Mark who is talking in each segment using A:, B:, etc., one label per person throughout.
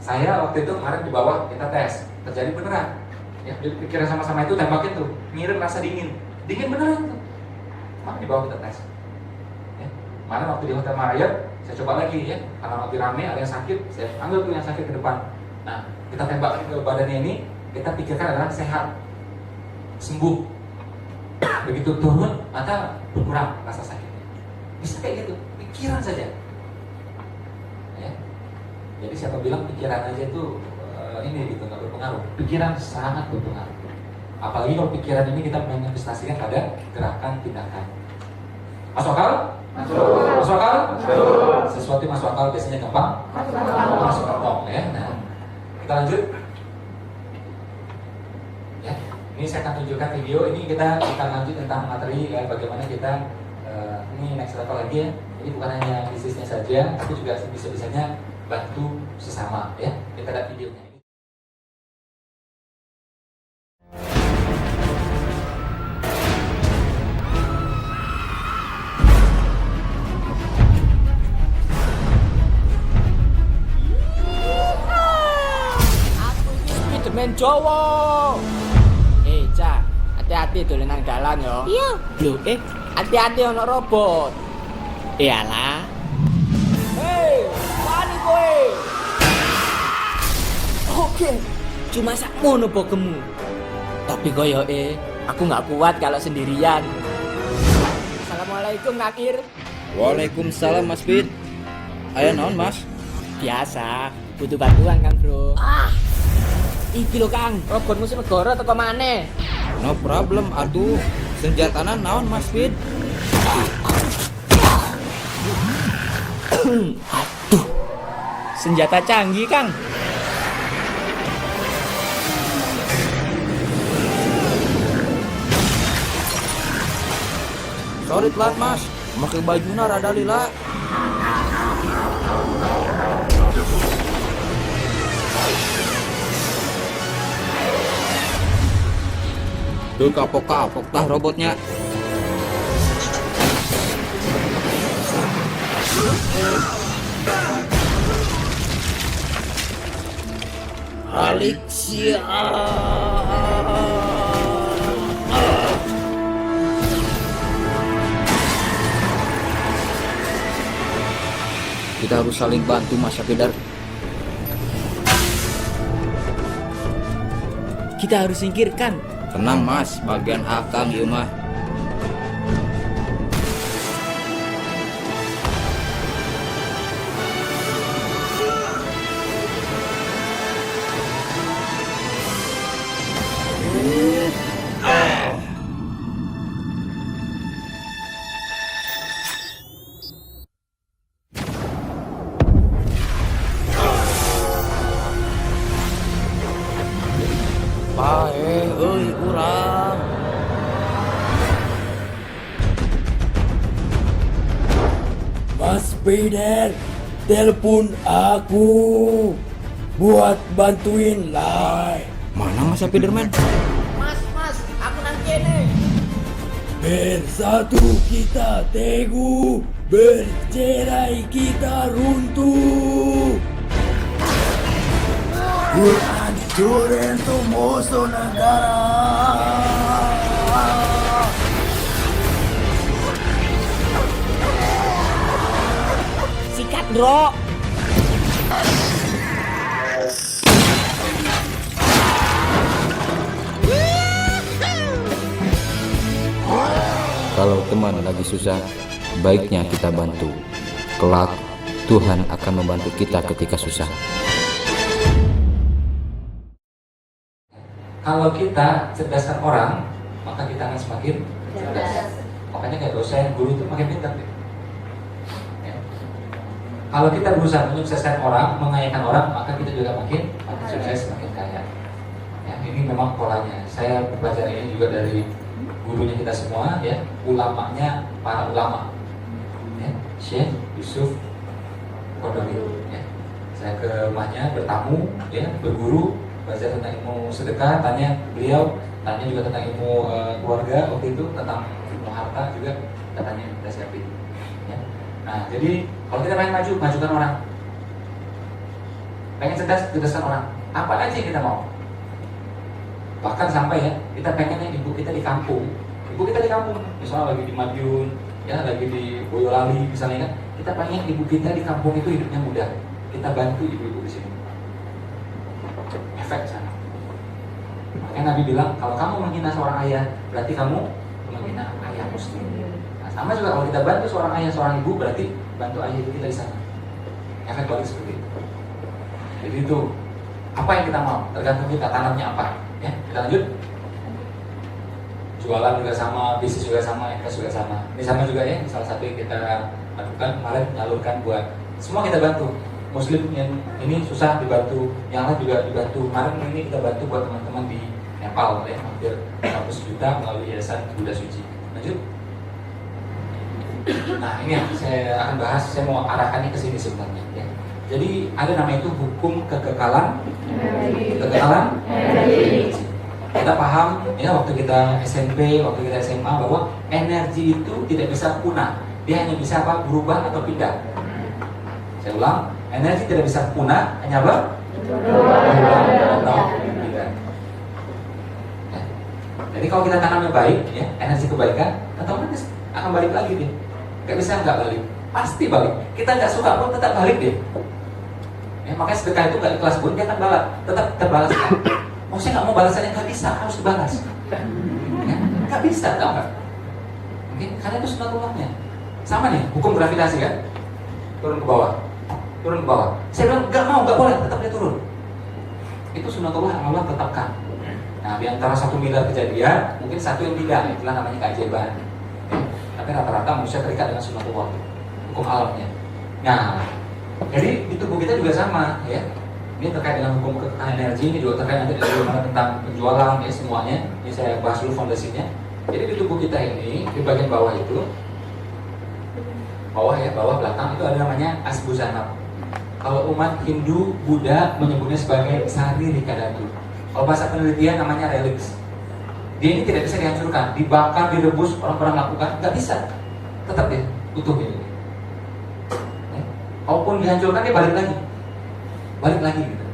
A: Saya waktu itu kemarin di bawah kita tes, terjadi beneran. Ya, pikiran sama-sama itu tembakin tuh, ngirim rasa dingin beneran tuh. Kemarin di bawah kita tes. Ya. Kemarin waktu di Hotel Marriott, saya coba lagi ya, karena waktu rame ada yang sakit, saya ambil tuh yang sakit ke depan. Nah, kita tembakin ke badannya ini, kita pikirkan adalah sehat, sembuh. Begitu turun, maka berkurang rasa sakitnya. Bisa kayak gitu, pikiran saja. Ya. Jadi siapa bilang pikiran aja itu ini gitu nggak berpengaruh? Pikiran sangat berpengaruh. Apalagi kalau pikiran ini kita menginvestasikan pada gerakan tindakan. Masuk akal? Masuk akal? Sesuatu yang masuk akal biasanya gampang masuk kantong ya. Nah, kita lanjut. Ya, ini saya akan tunjukkan video. Ini kita akan lanjut tentang materi ya, bagaimana kita ini next level lagi ya. Ini bukan hanya bisnisnya saja, tapi juga bisa-bisanya bantu sesama ya. Kita lihat videonya.
B: Men Jawa. Cak, hati-hati dolenan dalan yo.
C: Iya.
B: Loh, hati-hati ono robot. Iyalah. Hei, wani kowe. Oke, cuma sakmono bokemu. Tapi koyoke aku nggak kuat kalau sendirian. Assalamualaikum Nakir.
D: Waalaikumsalam Mas Fit. Ayo naon Mas?
B: Biasa, butuh bantuan kan bro. Iki lho Kang, robot musuh negara teko maneh.
D: No problem atuh. Senjatana naon Mas Fit?
B: Aduh, senjata canggih Kang.
D: Sorry telat Mas. Make bajuna rada lila. Tuh kapok-kapok tah robotnya. Alexia. Kita harus saling bantu Mas Syafidar.
B: Kita harus singkirkan.
D: Tenang Mas, bagian akang ieu mah. Urang.
E: Mas Spider, telepon aku buat bantuin Lai.
D: Mana Mas Spiderman?
B: Mas, aku nang kene.
E: Bersatu kita teguh, bercerai kita runtuh. Hancurin tuh musuh negara.
B: Sikat, Bro.
D: Kalau teman lagi susah, baiknya kita bantu. Kelak Tuhan akan membantu kita ketika susah.
A: Kalau kita cerdaskan orang, maka kita akan semakin cerdas. Makanya kayak dosen, guru itu makin pintar. Ya. Kalau kita berusaha menyukseskan orang, mengayakan orang, maka kita juga makin sukses, makin kaya. Ya, ini memang polanya. Saya belajar ini juga dari gurunya kita semua, ya, ulamanya para ulama, ya, Syekh Yusuf Qaradawi. Ya. Saya ke rumahnya bertamu, ya, berguru. Belajar tentang ilmu sedekah, tanya beliau, tanya juga tentang ilmu keluarga waktu itu, tentang ilmu harta juga kita tanya, kita siapin. Ya. Nah, jadi kalau kita pengen maju, majukan orang. pengen cerdaskan orang. Apa aja yang kita mau. Bahkan sampai ya, kita pengennya ibu kita di kampung. Ibu kita di kampung, misalnya lagi di Madiun, ya lagi di Boyolali misalnya kan. Kita pengen ibu kita di kampung itu hidupnya mudah. Kita bantu ibu-ibu di sini. Efek sana. Makanya Nabi bilang, kalau kamu menghina seorang ayah, berarti kamu menghina ayah muslim. Nah, sama juga kalau kita bantu seorang ayah, seorang ibu, berarti bantu ayah ibu kita di sana. Efek balik seperti itu. Jadi itu apa yang kita mau, tergantung kita tanamnya apa. Ya, kita lanjut. Jualan juga sama, bisnis juga sama, invest juga sama. Ini sama juga ya, salah satu yang kita lakukan kemarin menyalurkan buat semua kita bantu. Muslim yang ini susah dibantu, yang lain juga dibantu. Kemarin ini kita bantu buat teman-teman di Nepal ya, hampir 100 juta melalui Yayasan Buddha Suci. Lanjut. Nah ini yang saya akan bahas, saya mau arahkannya ke sini sebenarnya ya. Jadi ada nama itu hukum kekekalan. Kita paham ya waktu kita SMP, waktu kita SMA bahwa energi itu tidak bisa punah. Dia hanya bisa apa? Berubah atau pindah. Saya ulang, energi tidak bisa punah, hanya apa? Berubah atau pindah. Ya. Jadi kalau kita tanamnya baik, ya energi kebaikan, otomatis akan balik lagi dia. Gak bisa nggak balik, pasti balik. Kita nggak suka pun tetap balik dia. Ya, makanya sedekah itu nggak ikhlas pun dia akan balas, tetap terbalas. Oh saya nggak mau balasannya, nggak bisa, harus dibalas. Ya, nggak bisa, tau nggak? Mungkin karena itu sunatullahnya. Sama nih, hukum gravitasi kan? Turun ke bawah. Saya bilang nggak mau, nggak boleh, tetap dia turun. Itu sunatullah yang Allah tetapkan. Nah, di antara 1 miliar kejadian, mungkin satu yang tidak, itulah namanya keajaiban. Ya, tapi rata-rata manusia terikat dengan sunatullah, hukum alamnya. Nah, jadi di tubuh kita juga sama, ya. Ini terkait dengan hukum kekekalan energi, ini juga terkait nanti tentang penjualan ya semuanya. Ini saya bahas dulu fondasinya. Jadi di tubuh kita ini, di bagian bawah itu, bawah belakang itu ada namanya asbuzanab. Kalau umat Hindu, Buddha menyebutnya sebagai sari rikadatu. Kalau bahasa penelitian namanya relics. Dia ini tidak bisa dihancurkan, dibakar, direbus, orang-orang lakukan, nggak bisa. Tetap dia utuh ini. Kalaupun dihancurkan dia balik lagi gitu.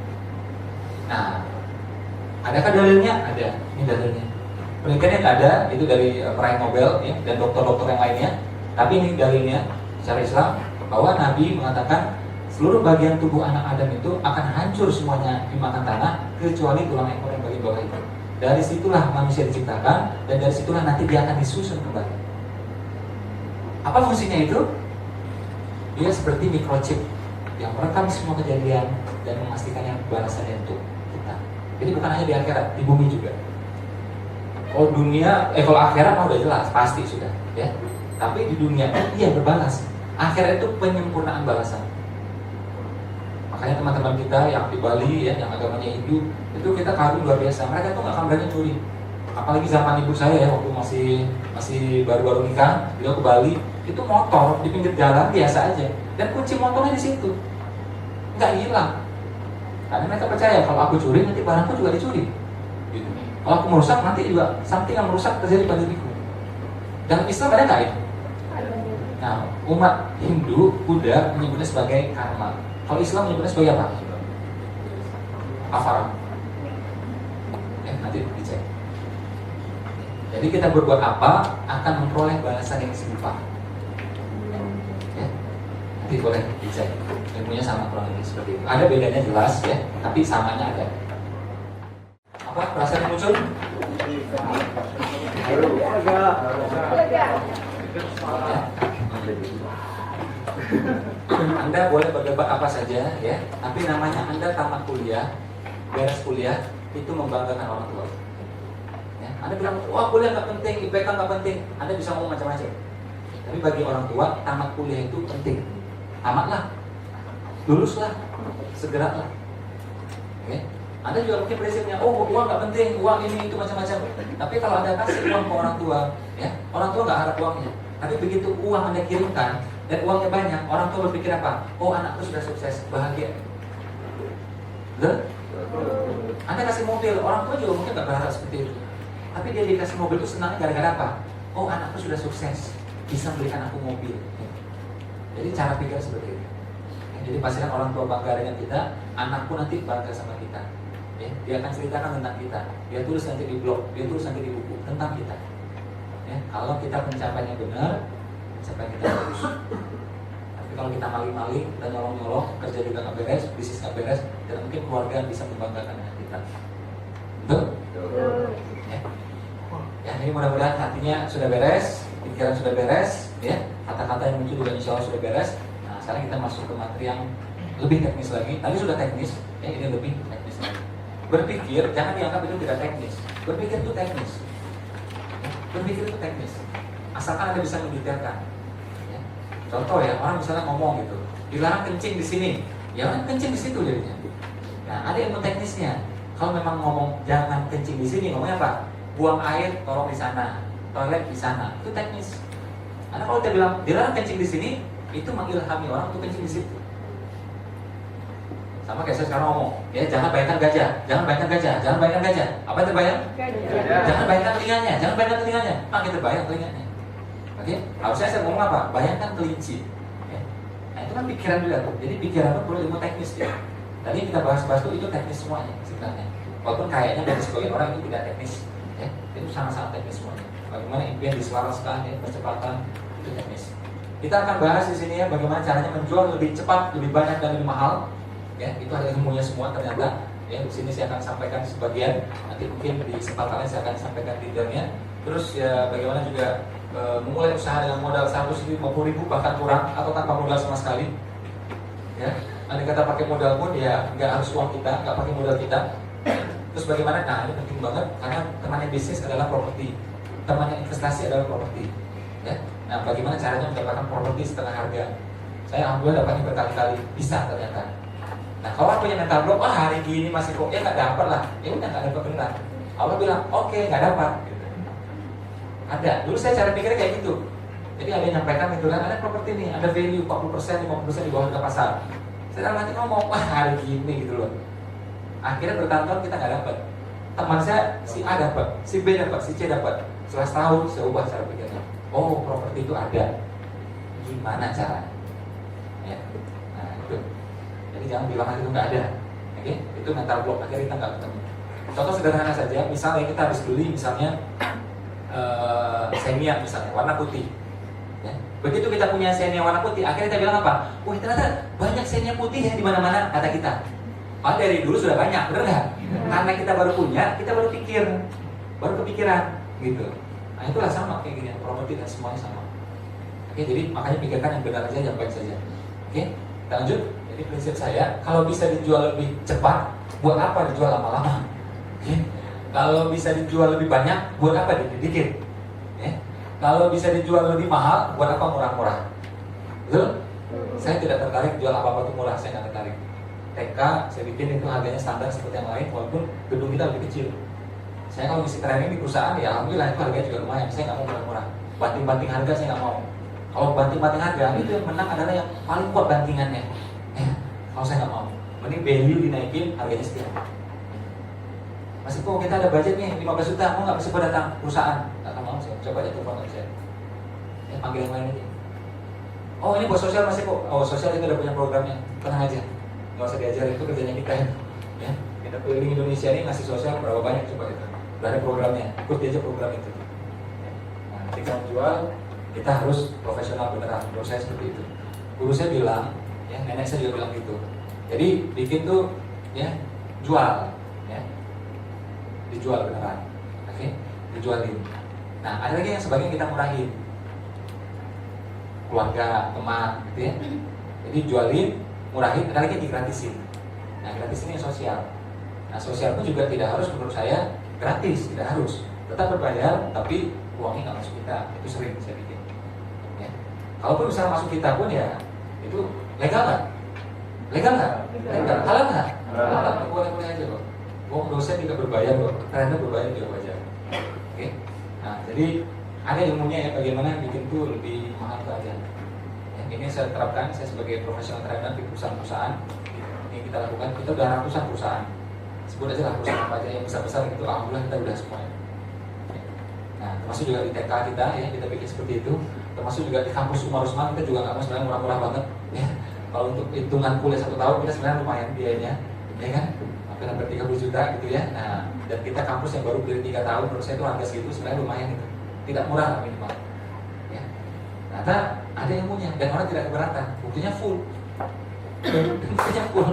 A: Nah, adakah dalilnya? Ada, ini dalilnya. Penelitiannya ada, itu dari peraih Nobel ya, dan dokter-dokter yang lainnya. Tapi ini dalilnya secara Islam bahwa Nabi mengatakan seluruh bagian tubuh anak Adam itu akan hancur semuanya dimakan tanah kecuali tulang ekor yang bagian bawah itu. Dari situlah manusia diciptakan dan dari situlah nanti dia akan disusun kembali. Apa fungsinya itu? Dia seperti microchip yang merekam semua kejadian dan memastikan yang balasannya untuk kita. Jadi bukan hanya di akhirat, di bumi juga. Kalau kalau akhirat mah udah jelas, pasti sudah, ya. Tapi di dunia dia berbalas. Akhirat itu penyempurnaan balasan. Makanya teman-teman kita yang di Bali ya, yang agamanya Hindu, itu kita kagum luar biasa. Mereka tuh nggak akan berani curi. Apalagi zaman ibu saya ya, waktu masih baru-baru nikah, beliau ke Bali, itu motor di pinggir jalan biasa aja, dan kunci motornya di situ, nggak hilang. Karena mereka percaya kalau aku curi nanti barangku juga dicuri. Gitu. Kalau aku merusak nanti juga something yang merusak terjadi pada diriku. Dalam Islam ada nggak itu? Nah, umat Hindu, Buddha menyebutnya sebagai karma. Kalau Islam menyebutnya sebagai apa? Afara. Nanti dicek. Jadi kita berbuat apa akan memperoleh balasan yang serupa. Ya, nanti boleh dicek. Ilmunya sama kurang lebih seperti itu. Ada bedanya jelas ya, tapi samanya ada. Apa perasaan yang muncul? Ya. Anda boleh berdebat apa saja ya, tapi namanya Anda tamat kuliah, beres kuliah itu membanggakan orang tua. Ya, Anda bilang, wah kuliah nggak penting, IPK nggak penting, Anda bisa ngomong macam-macam. Tapi bagi orang tua, tamat kuliah itu penting. Tamatlah, luluslah, segeralah. Ya. Anda juga mungkin prinsipnya, oh uang nggak penting, uang ini itu macam-macam. Tapi kalau Anda kasih uang ke orang tua, ya orang tua nggak harap uangnya. Tapi begitu uang Anda kirimkan dan uangnya banyak, orang tua berpikir apa? Oh anakku sudah sukses, bahagia. Betul? Anda kasih mobil, orang tua juga mungkin nggak berharap seperti itu. Tapi dia dikasih mobil itu senangnya gara-gara apa? Oh anakku sudah sukses, bisa belikan aku mobil. Jadi cara pikir seperti itu. Jadi pastikan orang tua bangga dengan kita, anak pun nanti bangga sama kita. Ya, dia akan ceritakan tentang kita. Dia tulis nanti di blog, dia tulis nanti di buku tentang kita. Ya, kalau kita pencapaiannya benar, pencapaian kita bagus. Tapi kalau kita maling-maling, kita nyolong-nyolong, kerja juga nggak beres, bisnis nggak beres, dan mungkin keluarga bisa membanggakan dengan kita. Betul? Ya. Ya, ini mudah-mudahan hatinya sudah beres, pikiran sudah beres, ya, kata-kata yang muncul juga insya Allah sudah beres. Nah, sekarang kita masuk ke materi yang lebih teknis lagi. Tadi sudah teknis, ya ini lebih teknis lagi. Berpikir, jangan dianggap itu tidak teknis. Berpikir itu teknis. Ya, berpikir itu teknis. Asalkan Anda bisa mendetailkan. Ya. Contoh ya, orang misalnya ngomong gitu, dilarang kencing di sini, ya orang kencing di situ jadinya. Nah, ada ilmu teknisnya. Kalau memang ngomong jangan kencing di sini, ngomongnya apa? Buang air, tolong di sana, toilet di sana. Itu teknis. Karena kalau kita bilang dilarang kencing di sini, itu mengilhami orang untuk kencing di situ. Sama kayak saya sekarang ngomong, ya jangan bayangkan gajah, jangan bayangkan gajah, jangan bayangkan gajah. Apa yang terbayang? Gajah. Jangan bayangkan telinganya, jangan bayangkan telinganya. Makin terbayang telinganya. Oke? Harusnya saya ngomong apa? Bayangkan kelinci. Ya. Nah itu kan pikiran juga tuh. Jadi pikiran itu perlu ilmu teknis ya. Tadi kita bahas-bahas itu teknis semuanya sebenarnya. Walaupun kayaknya dari sebagian orang itu tidak teknis, ya, itu sangat-sangat teknis semuanya. Bagaimana impian diselaraskan, ya, percepatan itu teknis. Kita akan bahas di sini ya bagaimana caranya menjual lebih cepat, lebih banyak dan lebih mahal. Ya, itu ada ilmunya semua ternyata. Ya, di sini saya akan sampaikan sebagian. Nanti mungkin di kesempatan lain saya akan sampaikan detailnya. Terus ya bagaimana juga memulai usaha dengan modal 150.000 bahkan kurang atau tanpa modal sama sekali. Ya. Andai kata pakai modal pun ya nggak harus uang kita, nggak pakai modal kita. Terus bagaimana? Nah ini penting banget karena temannya bisnis adalah properti, temannya investasi adalah properti. Ya. Nah bagaimana caranya mendapatkan properti setengah harga? Saya alhamdulillah dapatnya berkali-kali, bisa ternyata. Nah kalau aku punya mental block, hari gini masih kok ya nggak dapat lah, ya udah nggak dapat benar. Allah bilang oke, nggak dapat. Gitu. Ada. Dulu saya cara pikirnya kayak gitu. Jadi ada yang nyampaikan gitu kan, ada properti nih, ada value 40%, 50% di bawah harga pasar. Saya nanti ngomong, hari gini gitu loh. Akhirnya bertahun-tahun kita nggak dapat. Teman saya si A dapat, si B dapat, si C dapat. Setelah setahun saya ubah cara pikirnya. Oh properti itu ada. Gimana caranya? Ya. Nah itu. Jadi jangan bilang itu nggak ada. Oke? Itu mental block. Akhirnya kita nggak ketemu. Contoh sederhana saja. Misalnya kita harus beli misalnya Xenia misalnya warna putih. Ya. Begitu kita punya Xenia warna putih, akhirnya kita bilang apa? Wah ternyata banyak Xenia putih ya di mana-mana, kata kita. Oh dari dulu sudah banyak, benar nggak? Karena kita baru punya, kita baru pikir, baru kepikiran, gitu. Nah itulah sama kayak gini, properti dan semuanya sama. Oke, jadi makanya pikirkan yang benar aja, yang baik saja. Oke, kita lanjut. Jadi prinsip saya, kalau bisa dijual lebih cepat, buat apa dijual lama-lama? Oke, kalau bisa dijual lebih banyak, buat apa dikit-dikit? Ya. Kalau bisa dijual lebih mahal, buat apa murah-murah? Betul? Saya tidak tertarik jual apa-apa itu murah, saya nggak tertarik. TK, saya bikin itu harganya standar seperti yang lain, walaupun gedung kita lebih kecil. Saya kalau ngisi training di perusahaan, ya alhamdulillah itu harganya juga lumayan. Saya nggak mau murah-murah. Banting-banting harga saya nggak mau. Kalau banting-banting harga, itu yang menang adalah yang paling kuat bantingannya. Kalau saya nggak mau. Mending value dinaikin, harganya sekian. Masih kok kita ada budget nih 15 juta, mau nggak bisa datang perusahaan? Nggak mau saya, coba aja telepon saya. Ya panggil yang lain aja. Oh ini buat sosial masih kok. Oh sosial itu udah punya programnya, tenang aja. Nggak usah diajarin, itu kerjanya kita ya. Kita keliling Indonesia ini ngasih sosial berapa banyak coba itu. Udah ada programnya, ikuti aja program itu. Nah ketika menjual, kita harus profesional beneran. Menurut saya seperti itu. Guru saya bilang, ya nenek saya juga bilang gitu. Jadi bikin tuh ya jual. Dijual beneran, oke? Dijualin. Nah, ada lagi yang sebagian kita murahin, keluarga, teman, gitu ya. Jadi jualin, murahin, ada lagi yang digratisin. Nah, gratis ini yang sosial. Nah, sosial pun juga tidak harus menurut saya gratis, tidak harus. Tetap berbayar, tapi uangnya nggak masuk kita. Itu sering saya bikin. Ya. Kalaupun misalnya masuk kita pun ya, itu legal nggak? Legal nggak? Legal. Halal nggak? Halal. Boleh-boleh aja kok. Uang dosen juga berbayar kok, karena berbayar juga wajar. Oke, nah jadi ada ilmunya ya bagaimana bikin itu lebih mahal itu aja. Ya, ini saya terapkan, saya sebagai profesional trainer di perusahaan-perusahaan. Ini kita lakukan, kita udah ratusan perusahaan. Sebut aja lah perusahaan apa aja yang besar-besar itu, alhamdulillah kita udah semuanya. Nah, termasuk juga di TK kita ya, kita bikin seperti itu. Termasuk juga di kampus Umar Usman kita juga nggak mau sebenarnya murah-murah banget. Ya, Kalau untuk hitungan kuliah 1 tahun kita sebenarnya lumayan biayanya, ya kan? Hampir 30 juta gitu ya. Nah, dan kita kampus yang baru berdiri 3 tahun, menurut saya itu harga segitu sebenarnya lumayan gitu. Tidak murah lah minimal. Ya. Ternyata ada ilmunya dan orang tidak keberatan. Buktinya full. Buktinya full.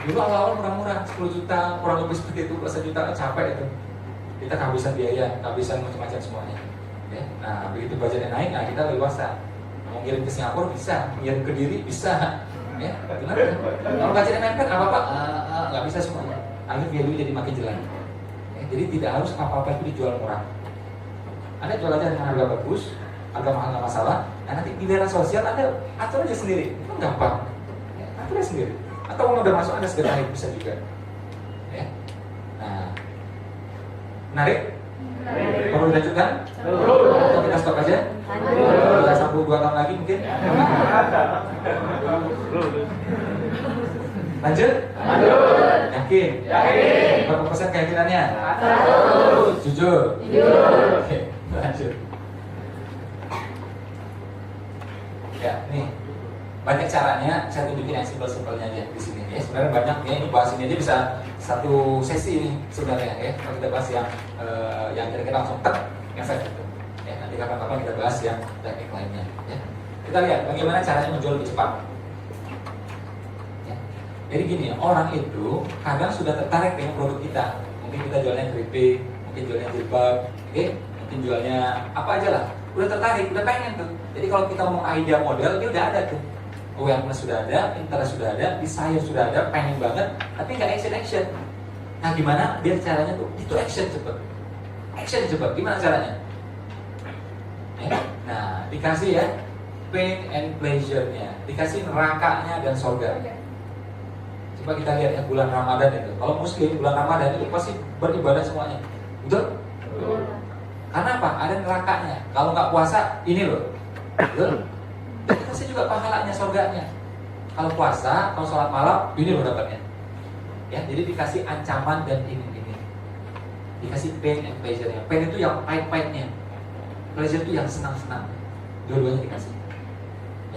A: Dulu awal-awal murah-murah, 10 juta, kurang lebih seperti itu, belasan juta, capek itu. Kita kehabisan biaya, kehabisan macam-macam semuanya. Ya. Nah, begitu budgetnya naik, nah kita leluasa. Mau ngirim ke Singapura bisa, ngirim ke Diri bisa. Ya, benar. Kalau budgetnya mepet, apa-apa, nggak bisa semuanya. Akhirnya value jadi makin jelek. Ya, jadi tidak harus apa-apa itu dijual murah. Anda jual aja dengan harga bagus, harga mahal nggak masalah. Nah, nanti pilihan sosial Anda atur aja sendiri, itu gampang. Ya, atur aja sendiri. Atau kalau udah masuk Anda segera bisa juga. Ya. Nah, menarik? Perlu dilanjutkan? Atau kita stop aja? Kita sambung 2 tahun lagi mungkin? Lanjut? Yakin? Berapa persen keyakinannya? 100. Jujur? Oke, lanjut. Ya, nih banyak caranya, saya tunjukin yang simpel-simpelnya aja di sini ya. Sebenarnya banyak ya, ini bahas ini aja bisa satu sesi ini sebenarnya ya. Kalau kita bahas yang kira-kira langsung tek efek gitu. Ya, nanti kapan-kapan kita bahas yang teknik lainnya ya. Kita lihat bagaimana caranya menjual lebih cepat. Ya. Jadi gini, orang itu kadang sudah tertarik dengan produk kita. Mungkin kita jualnya keripik, mungkin jualnya jilbab, oke? Mungkin jualnya apa aja lah. Udah tertarik, udah pengen tuh. Jadi kalau kita ngomong idea model, dia udah ada tuh. Awareness sudah ada, interest sudah ada, desire sudah ada, pengen banget, tapi nggak action. Nah gimana biar caranya tuh itu action cepet, gimana caranya? Ya. Nah dikasih ya pain and pleasure-nya, dikasih nerakanya dan surga. Coba kita lihat ya bulan Ramadan itu. Kalau Muslim bulan Ramadan itu pasti beribadah semuanya, betul? Karena apa? Ada nerakanya. Kalau nggak puasa ini loh, betul? Dan dikasih juga pahalanya, surganya. Kalau puasa, kalau sholat malam, ini loh dapatnya. Ya, jadi dikasih ancaman dan ini. Dikasih pain and pleasure-nya. Pain itu yang pahit-pahitnya, pleasure itu yang senang-senang. Dua-duanya dikasih.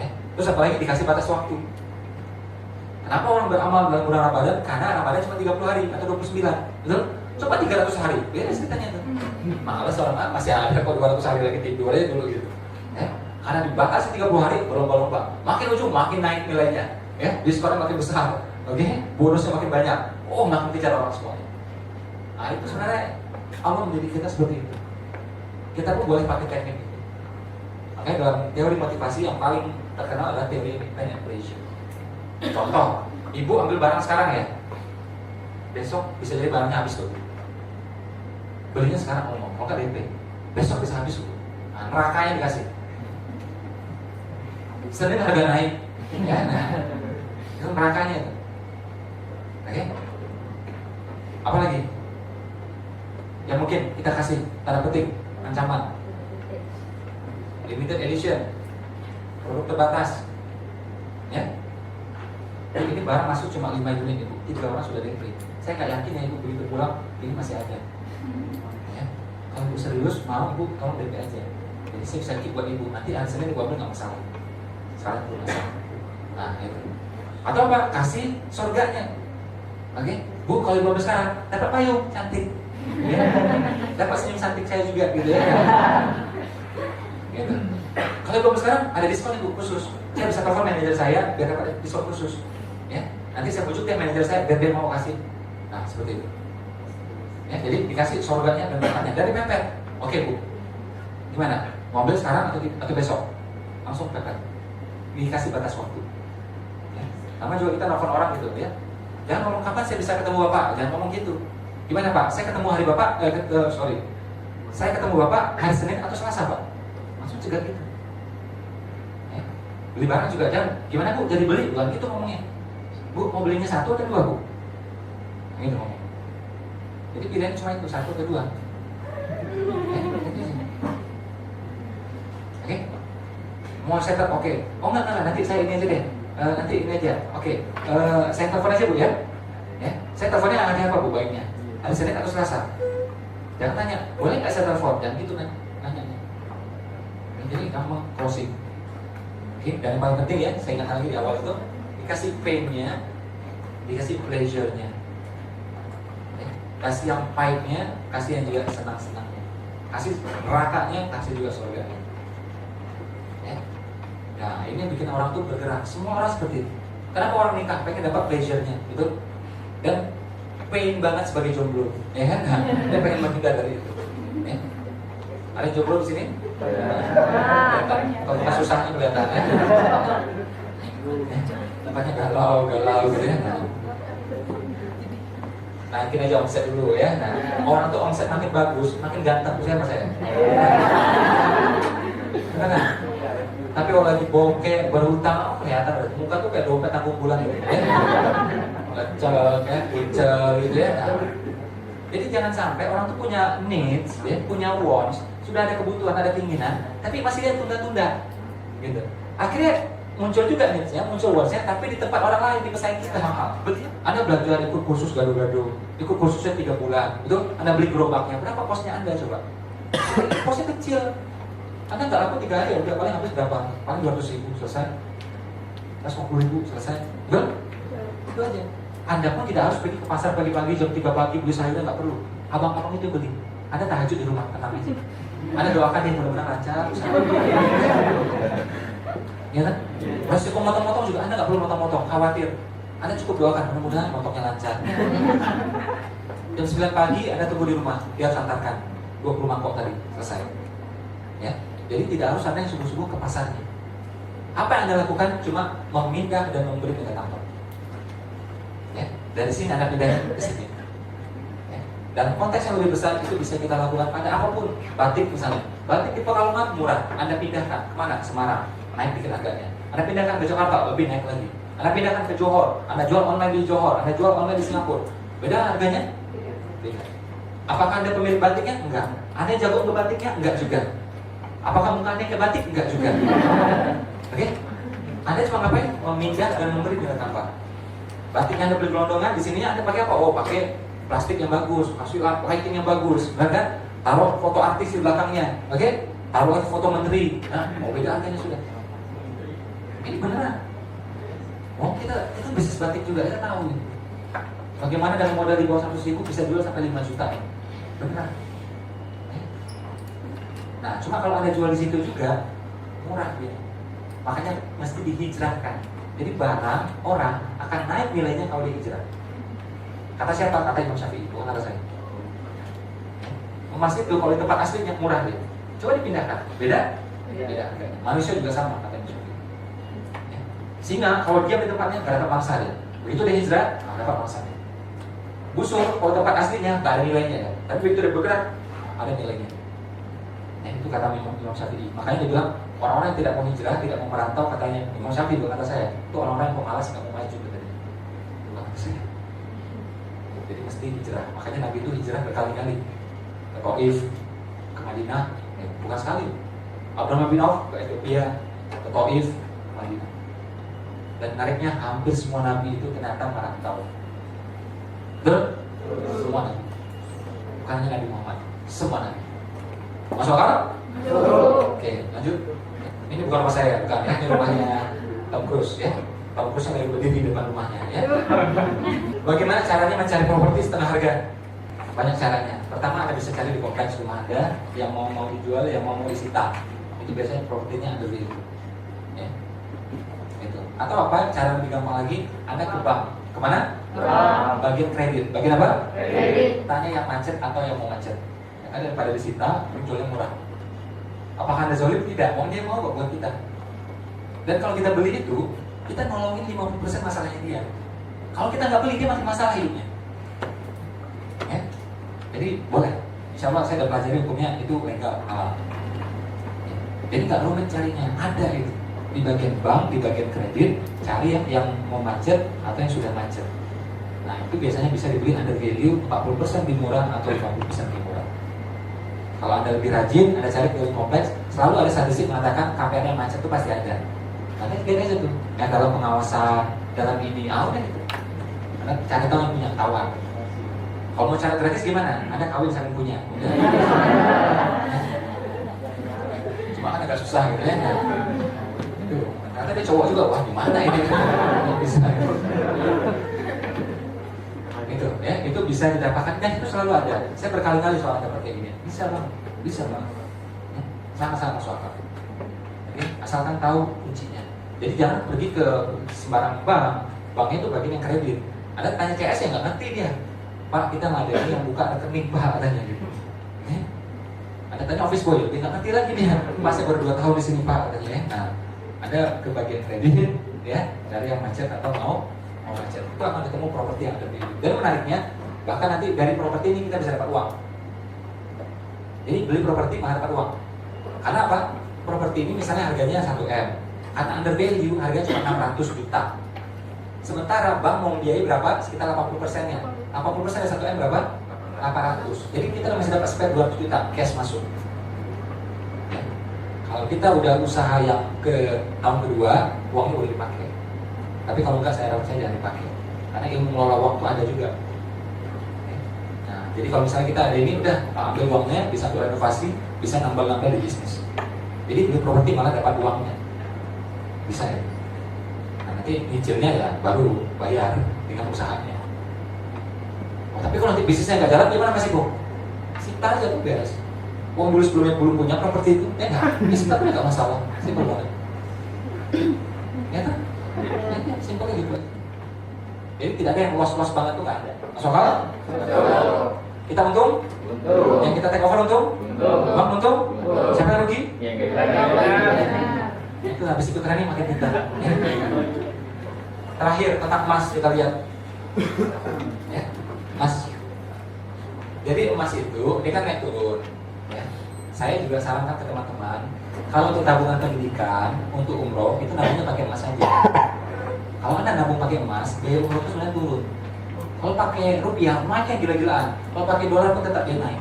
A: Ya. Terus apalagi dikasih batas waktu. Kenapa orang beramal dalam bulan Ramadan? Karena Ramadan cuma 30 hari atau 29, betul? Coba 300 hari, beres ceritanya tuh. Males orang masih ada kok 200 hari lagi tidur aja dulu gitu. Ya. Karena dibatasi 30 hari berlomba-lomba, makin ujung makin naik nilainya, ya diskonnya makin besar, oke? Bonusnya makin banyak, makin kejar orang semuanya. Nah itu sebenarnya Allah mendidik kita seperti itu. Kita pun boleh pakai teknik itu. Makanya dalam teori motivasi yang paling terkenal adalah teori pain and pleasure. Contoh, ibu ambil barang sekarang ya, besok bisa jadi barangnya habis tuh. Belinya sekarang mau nggak DP, besok bisa habis tuh. Nah, nerakanya dikasih. Senin harga naik, ya, nah, itu nerakanya itu. Oke? Apa lagi? Yang mungkin kita kasih tanda petik ancaman. Limited edition, produk terbatas, ya. Jadi ini barang masuk cuma 5 unit ibu, 3 orang sudah delivery. Saya nggak yakin ya ibu begitu pulang ini masih ada. Ya. Kalau ibu serius mau ibu tolong DP aja. Jadi saya bisa keep buat ibu. Nanti hari Senin ibu ambil nggak masalah. Salah itu masalah. Nah itu. Atau apa? Kasih surganya. Oke, Bu kalau ibu ambil sekarang dapat payung cantik. Ya. Dapat senyum cantik saya juga gitu ya. Gitu. Kalau ibu ambil sekarang ada diskon ibu khusus. Saya bisa telepon manajer saya biar dapat diskon khusus. Ya. Nanti saya bujuk dia manajer saya biar dia mau kasih. Nah seperti itu. Ya, jadi dikasih surganya dan bertanya dari pepet. Oke Bu, gimana? Mau ambil sekarang atau besok? Langsung pepet. Dikasih batas waktu. Ya. Sama juga kita nelfon orang gitu ya. Jangan ngomong kapan saya bisa ketemu Bapak, jangan ngomong gitu. Gimana Pak? Saya ketemu hari Bapak, saya ketemu Bapak hari Senin atau Selasa Pak. Langsung cegah gitu. Ya. Beli barang juga jangan. Gimana Bu? Jadi beli? Bukan gitu ngomongnya. Bu mau belinya 1 atau 2 Bu? Gitu ngomong. Jadi pilihan cuma itu 1 atau 2. Oke? Mau setup oke. Oh enggak, nanti saya ini aja deh. Nanti ini aja. Oke. Saya telepon aja Bu ya. Ya. Saya teleponnya hari apa Bu baiknya? Hari Senin atau Selasa? Jangan tanya, boleh nggak saya telepon? Jangan gitu nanya. Jadi gampang closing. Oke, dan yang paling penting ya, saya ingat lagi di awal itu, dikasih pain-nya, dikasih pleasure-nya, ya, kasih yang pahitnya, kasih yang juga senang-senangnya, kasih nerakanya, kasih juga surganya. Ya. Nah, ini yang bikin orang tuh bergerak. Semua orang seperti itu. Kenapa orang nikah? Pengen dapat pleasure-nya, gitu. Dan pain banget sebagai jomblo, ya kan? Nah, dia pengen menghindar dari itu. Ya. Ada jomblo di sini? Kalau nggak susahnya kelihatannya. Tempatnya galau gitu ya. Naikin aja omset dulu ya. Nah, orang tuh omset makin bagus, makin ganteng siapa saya? Benar kan? Tapi kalau lagi bokeh, berhutang, kelihatan muka tuh kayak dompet tanggung bulan gitu ya. Lecek ya, kucel gitu ya. Nah, jadi jangan sampai orang tuh punya needs, ya, punya wants, sudah ada kebutuhan, ada keinginan, tapi masih dia tunda-tunda, gitu. Akhirnya muncul juga needs-nya, muncul wants-nya, tapi di tempat orang lain, di pesaing kita mahal. Anda belanja ikut kursus gado-gado, ikut kursusnya 3 bulan, itu Anda beli gerobaknya, berapa kosnya Anda coba? Kosnya kecil. Anda nggak laku 3 hari, udah paling habis berapa? Paling 200.000 selesai, 150.000 selesai, betul? Itu aja. Anda pun tidak harus pergi ke pasar pagi-pagi jam 3 pagi beli sayurnya, nggak perlu. Abang-abang itu beli. Anda tahajud di rumah, tenang aja. Anda doakan dia mudah-mudahan lancar. Ya kan? Resiko motong-motong juga Anda nggak perlu motong-motong, khawatir. Anda cukup doakan mudah-mudahan motongnya lancar. Jam 9 pagi Anda tunggu di rumah, dia harus antarkan 20 mangkok tadi, selesai. Ya, jadi tidak harus Anda yang subuh-subuh ke pasarnya. Apa yang Anda lakukan cuma memindah dan memberi dengan tanpa. Ya, dari sini Anda pindah ke sini. Ya, dan konteks yang lebih besar itu bisa kita lakukan pada apapun. Batik misalnya, batik di Pekalongan murah, Anda pindahkan kemana? Ke Semarang, naik dikit harganya. Anda pindahkan ke Jakarta, lebih naik lagi. Anda pindahkan ke Johor, Anda jual online di Johor, Anda jual online di Singapura. Beda harganya? Beda. Apakah Anda pemilik batiknya? Enggak. Anda jago untuk batiknya? Enggak juga. Apakah muka Anda ke batik? Enggak juga. Oke? Anda cuma ngapain? Memindah dan memberi dengan tanpa. Batiknya Anda beli gelondongan, di sininya Anda pakai apa? Oh, pakai plastik yang bagus, kasih lighting yang bagus, benar kan? Taruh foto artis di belakangnya, oke? Taruh lagi foto menteri. Nah, mau beda harganya sudah. Ini beneran. Oh, kita itu bisnis batik juga, kita tahu nih. Bagaimana dengan modal di bawah 100.000 bisa jual sampai 5 juta ya? Beneran. Nah, cuma kalau Anda jual di situ juga murah ya. Makanya mesti dihijrahkan. Jadi barang orang akan naik nilainya kalau dihijrah. Kata siapa? Kata Imam Syafi'i, bukan kata saya. Emas itu kalau di tempat aslinya murah dia. Coba dipindahkan, beda? Beda harganya. Manusia juga sama, kata Imam Syafi'i. Ya. Singa kalau diam di tempatnya nggak dapat mangsa dia. Begitu dia hijrah, nggak dapat mangsa dia. Busur kalau tempat aslinya nggak ada nilainya ya. Tapi begitu dia bergerak, ada nilainya. Nah, itu kata Imam Syafi'i. Makanya dia bilang orang-orang yang tidak mau hijrah, tidak mau merantau, katanya Imam Syafi'i, bukan kata saya. Itu orang-orang yang pemalas, nggak mau maju katanya. Bukan kata saya. Jadi mesti hijrah. Makanya Nabi itu hijrah berkali-kali. Ke Taif, ke Madinah, bukan sekali. Abraham bin Auf ke Ethiopia, ke Taif, ke Madinah. Dan menariknya hampir semua Nabi itu ternyata merantau. Betul? Semua Nabi. Bukan hanya Nabi Muhammad, semua Nabi. Masuk akal? Oke, lanjut. Ini bukan rumah saya, bukan ya. Ini rumahnya Tom Cruise ya. Tom Cruise yang lagi berdiri di depan rumahnya ya. Bagaimana caranya mencari properti setengah harga? Banyak caranya. Pertama, Anda bisa cari di kompleks rumah Anda yang mau dijual, yang mau disita. Itu biasanya propertinya under value. Ya. Gitu. Atau apa? Cara lebih gampang lagi, Anda ke bank. Kemana? Bagian kredit. Bagian apa? Kredit. Tanya yang macet atau yang mau macet. Ada daripada disita, jualnya murah. Apakah Anda zolim? Tidak, mau dia mau kok buat kita. Dan kalau kita beli itu, kita nolongin 50% masalahnya dia. Kalau kita nggak beli, dia makin masalah hidupnya. Ya? Jadi boleh. Insya Allah saya udah pelajari hukumnya itu legal halal. Ya. Jadi nggak rumit carinya, ada itu di bagian bank, di bagian kredit, cari yang mau macet atau yang sudah macet. Nah itu biasanya bisa dibeli under value 40% lebih murah atau 50% lebih murah. Kalau Anda lebih rajin, Anda cari ke kompleks, selalu ada statistik mengatakan KPR yang macet itu pasti ada. Nanti lihat aja tuh, yang dalam pengawasan, dalam ini, udah itu. Anda cari tahu yang punya ketahuan. Kalau mau cara gratis gimana? Anda kawin saling punya. Udah. Cuma kan agak susah gitu ya. Itu. Ternyata dia cowok juga, wah gimana ini? Bisa. Itu ya, itu bisa didapatkan dan itu selalu ada. Saya berkali-kali soal dapat kayak gini. Bisa bang, ya, sangat-sangat masuk akal. Jadi asalkan tahu kuncinya. Jadi jangan pergi ke sembarang bank. Banknya itu bagian yang kredit. Ada tanya CS yang nggak ngerti dia. Pak, kita nggak ada ini yang buka rekening Pak, katanya gitu. Ya. Ada tanya office boy, dia nggak ngerti lagi dia. Masih baru 2 tahun di sini Pak, katanya. Ya. Nah, ada ke bagian kredit, ya, dari yang macet atau mau macet. Itu akan ketemu properti yang ada di. Dan menariknya, bahkan nanti dari properti ini kita bisa dapat uang. Jadi beli properti malah dapat uang. Karena apa? Properti ini misalnya harganya 1M, karena under value harganya cuma 600 juta. Sementara bank mau membiayai berapa? Sekitar 80%-nya. 80% dari 1M berapa? 800. Jadi kita masih dapat spare 200 juta cash masuk. Ya. Kalau kita udah usaha yang ke tahun kedua, uangnya boleh dipakai. Tapi kalau enggak, saya jangan dipakai. Karena ilmu mengelola waktu ada juga. Ya. Nah, jadi kalau misalnya kita ada ini, udah ambil uangnya, bisa untuk renovasi, bisa nambah-nambah di bisnis. Jadi beli properti malah dapat uangnya. Bisa ya. Nanti nyicilnya ya baru bayar dengan usahanya. Oh, tapi kalau nanti bisnisnya nggak jalan gimana Mas Iko? Sita aja tuh beres. Uang dulu sebelumnya belum punya properti itu, ya nggak? Ya sita pun nggak masalah, simpel banget. Ya kan? Ya, simpelnya gitu. Jadi tidak ada yang luas-luas banget tuh nggak ada. Masuk akal? Kita untung? Yang kita take over untung? Bang untung? Siapa yang rugi? Itu habis itu kerennya makin pintar. Terakhir tentang emas kita lihat, ya, emas. Jadi emas itu dia kan naik turun. Ya. Saya juga sarankan ke teman-teman, kalau untuk tabungan pendidikan, untuk umroh itu nabungnya pakai emas aja. Kalau anda nabung pakai emas, biaya umroh itu sebenarnya turun. Kalau pakai rupiah, naiknya gila-gilaan. Kalau pakai dolar pun tetap dia naik,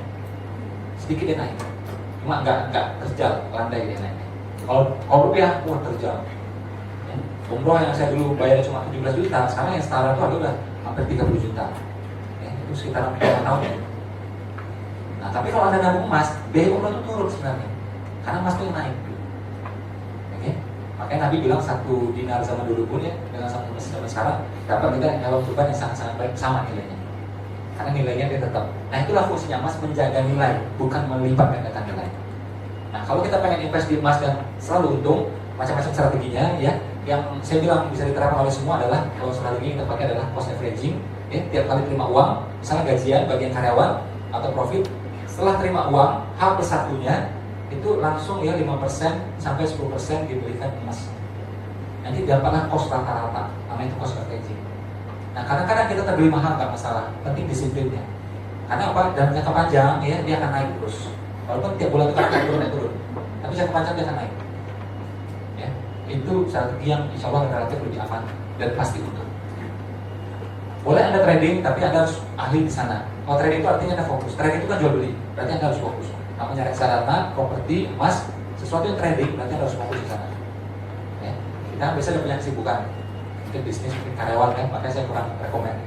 A: sedikit dia naik. Cuma nggak terjal, landai dia naik. Kalau rupiah, wah terjal. Ya. Umroh yang saya dulu bayar cuma 17 juta, sekarang yang setara itu udah hampir 30 juta. Ya, itu sekitar 4 tahun ya. Nah, tapi kalau anda nabung emas, biaya umroh itu turun sebenarnya, karena emas itu naik. Oke, makanya Nabi bilang 1 dinar zaman dulu pun ya, dengan 1 emas zaman sekarang dapat kita hewan kurban yang sangat-sangat baik sama nilainya, karena nilainya dia tetap. Nah, itulah fungsinya emas, menjaga nilai, bukan melipat gandakan nilai. Nah, kalau kita pengen invest di emas dan selalu untung, macam-macam strateginya ya. Yang saya bilang bisa diterapkan oleh semua adalah, kalau strategi yang kita pakai adalah cost averaging. Ya, tiap kali terima uang, misalnya gajian bagian karyawan atau profit, setelah terima uang, H+1-nya itu langsung ya 5% sampai 10% dibelikan emas. Nanti dapatlah cost rata-rata, namanya itu cost averaging. Nah, kadang-kadang kita terbeli mahal nggak masalah, penting disiplinnya. Karena apa? Dalam jangka panjang ya dia akan naik terus. Walaupun tiap bulan itu akan naik turun, tapi jangka panjang dia akan naik. Ya, itu strategi yang insya Allah relatif lebih aman dan pasti untung. Boleh anda trading, tapi anda harus ahli di sana. Kalau trading itu artinya anda fokus. Trading itu kan jual beli, berarti anda harus fokus. Namanya reksadana, properti, emas, sesuatu yang trading, berarti anda harus fokus di sana. Ya, kita biasa ada punya kesibukan, mungkin bisnis, mungkin karyawan kan, makanya saya kurang rekomend.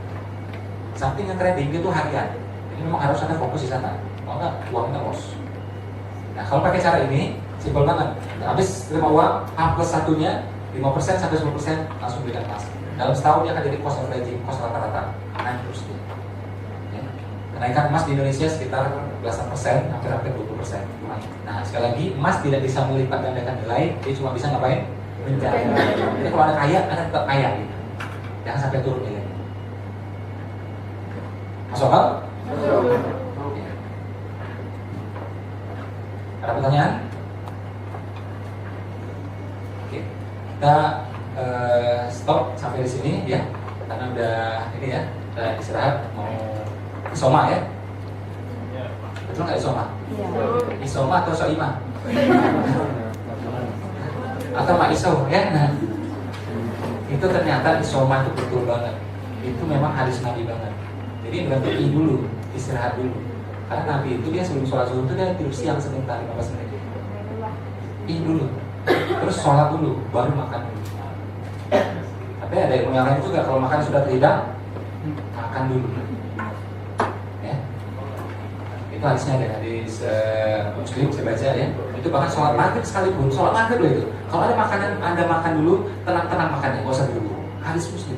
A: Samping yang trading itu harian, ini memang harus anda fokus di sana. Kalau nggak, uangnya loss. Nah, kalau pakai cara ini, simpel banget. Habis terima uang, H+1-nya 5% sampai 10% langsung belikan emas. Dalam setahun dia akan jadi cost averaging, cost rata-rata, naik terus dia. Ya. Kenaikan emas di Indonesia sekitar belasan persen, hampir 20%. Nah, sekali lagi, emas tidak bisa melipat gandakan nilai, dia cuma bisa ngapain? Menjaga. Jadi kalau ada kaya, anda tetap kaya. Gitu. Jangan sampai turun nilainya. Masuk akal? Ya. Ada pertanyaan? Oke, kita stop sampai di sini ya, karena udah ini ya, udah istirahat, mau isoma ya. Betul nggak isoma? Iya. Isoma atau soima? Atau mak iso ya? Nah, itu ternyata isoma itu betul banget. Itu memang hadis Nabi banget. Jadi berarti dulu, istirahat dulu. Karena Nabi itu dia sebelum sholat zuhur itu dia tidur siang sebentar 15 menit. Dulu, terus sholat dulu, baru makan dulu. Tapi ada yang lain juga, kalau makan sudah terhidang, makan dulu. Ya, Itu hadisnya ada hadis Muslim, saya baca ya. Itu bahkan sholat maghrib sekalipun, sholat maghrib loh itu. Kalau ada makanan, Anda makan dulu, tenang-tenang makannya, nggak usah dulu. Hadis Muslim.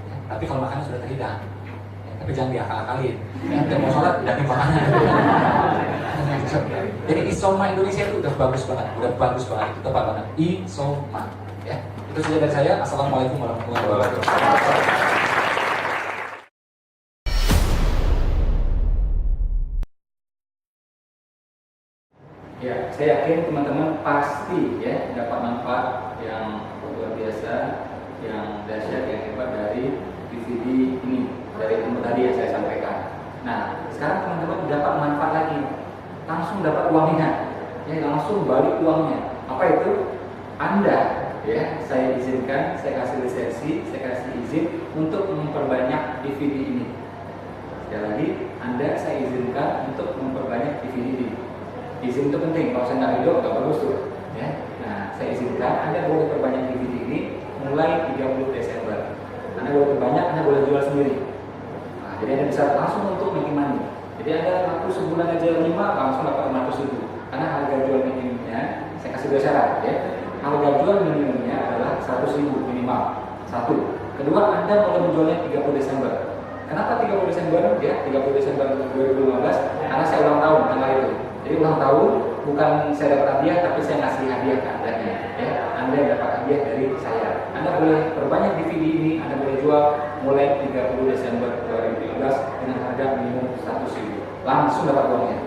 A: Ya, tapi kalau makanan sudah terhidang, ya, tapi jangan diakal-akalin. Ya, kita mau sholat, tidak makanan. Jadi Isoma Indonesia itu udah bagus banget, itu tepat banget. Isoma, ya. Itu saja dari saya. Assalamualaikum warahmatullahi wabarakatuh. Ya, saya yakin teman-teman pasti ya dapat manfaat yang luar biasa, yang dahsyat, yang hebat dari DVD ini, dari ilmu tadi yang saya sampaikan. Nah, sekarang teman-teman dapat manfaat lagi, langsung dapat uangnya, ya langsung balik uangnya. Apa itu? Anda, ya saya izinkan, saya kasih lisensi, saya kasih izin untuk memperbanyak DVD ini. Sekali lagi, Anda saya izinkan untuk memperbanyak DVD ini. Izin itu penting, kalau saya nggak hidup nggak bagus tuh ya. Nah, saya izinkan Anda boleh perbanyak DVD ini mulai 30 Desember. Anda boleh perbanyak, Anda boleh jual sendiri. Nah, jadi Anda bisa langsung untuk making money. Jadi Anda laku sebulan aja 5, langsung dapat 600.000. Karena harga jual minimumnya, saya kasih dua syarat ya. Harga jual minimumnya adalah 100.000 minimal. Satu. Kedua, Anda boleh menjualnya 30 Desember. Kenapa 30 Desember? Ya, 30 Desember 2015 karena saya ulang tahun tanggal itu. Jadi ulang tahun bukan saya dapat hadiah, tapi saya ngasih hadiah ke Anda ya. Anda dapat hadiah dari saya. Anda boleh perbanyak DVD ini, Anda boleh jual mulai 30 Desember 2015 dengan harga minimum 100.000. Langsung dapat uangnya.